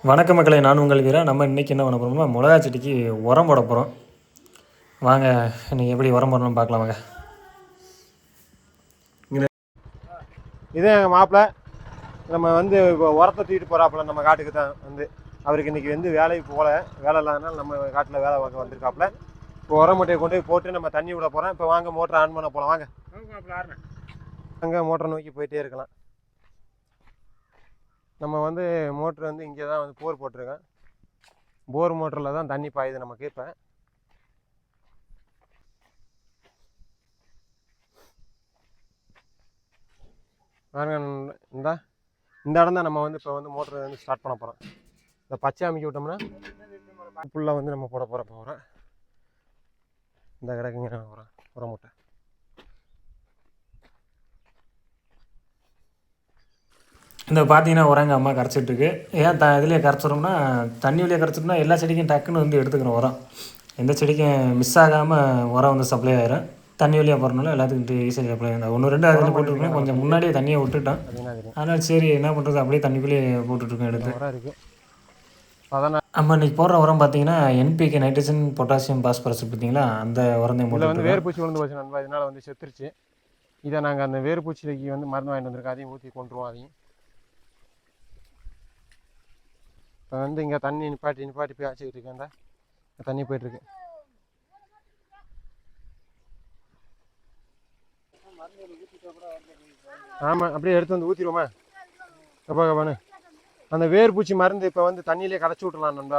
வணக்க மக்களை, நான் உங்கள் வீரா. நம்ம இன்றைக்கி என்ன பண்ண போகிறோம்னா மிளகா செடிக்கு உரம் போட போகிறோம். வாங்க இன்றைக்கி எப்படி உரம் போடணும்னு பார்க்கலாம். வாங்க. இதே எங்கள் மாப்பிள்ளை நம்ம இப்போ உரத்தை தூக்கிட்டு போகிறாப்புல நம்ம காட்டுக்கு தான் அவருக்கு இன்றைக்கி வேலைக்கு போகல, வேலை இல்லாதனால நம்ம காட்டில் வேலை பார்க்க வந்திருக்காப்புல. இப்போ உரம் மூட்டையை கொண்டு போய் போட்டு நம்ம தண்ணி விட போகிறோம். இப்போ வாங்க மோட்டரை ஆன் பண்ண போகலாம். வாங்க அங்கே மோட்டரை நோக்கி போயிட்டே இருக்கலாம். நம்ம மோட்ரு இங்கே தான் போர் போட்டிருக்கேன். போர் மோட்டரில் தான் தண்ணி பாயுது நமக்கு. இப்போ பாருங்க, இந்த இடம் தான் நம்ம இப்போ மோட்டர் ஸ்டார்ட் பண்ண போகிறோம். இந்த பச்சை அமைக்கி விட்டோம்னா ஃபுல்லாக நம்ம போட போகிறோம். இந்த கிடக்குங்க உரம் மூட்டை. இந்த பார்த்தீங்கன்னா உரங்க அம்மா கரைச்சிட்ருக்கு. ஏன் இதுலேயே கரைச்சிடும்னா, தண்ணி வழியாக கரைச்சிட்டோம்னா எல்லா செடிக்கும் டக்குன்னு எடுத்துக்கிறோம் உரம். எந்த செடிக்கும் மிஸ் ஆகாமல் உரம் சப்ளை ஆகிரும். தண்ணி வழியாக போகிறனால எல்லாத்துக்கும் ஈஸியாக சப்ளை ஆகும். 1-2 அதில் போட்டுருக்கேன். கொஞ்சம் முன்னாடியே தண்ணியை விட்டுட்டேன். அதனால் சரி என்ன பண்ணுறது, அப்படியே தண்ணிக்குள்ளேயே போட்டுட்ருக்கேன் எடுத்து. நம்ம இன்றைக்கி போடுற உரம் பார்த்தீங்கன்னா NPK, நைட்ரஜன், பொட்டாசியம், பாஸ்பரஸ் பார்த்தீங்களா, அந்த உரம் தான். வேர்பூச்சி விழுந்து போச்சு நண்பா, இதனால் செத்துருச்சு. இதை நாங்கள் அந்த வேர்பூச்சிக்கு மருந்து வாங்கிட்டு வந்திருக்கோம். அதையும் ஊற்றி கொண்டுருவோம். அதையும் இப்போ இங்கே தண்ணி நிப்பாட்டி போய் ஆச்சிக்கிட்டு இருக்கேன். தண்ணி போயிட்டுருக்கு. ஆமாம், அப்படியே எடுத்து ஊற்றிடுவோமா கப்பான்னு. அந்த வேர்பூச்சி மருந்து இப்போ தண்ணியிலே கரைச்சி விட்டுலாம் நண்பா.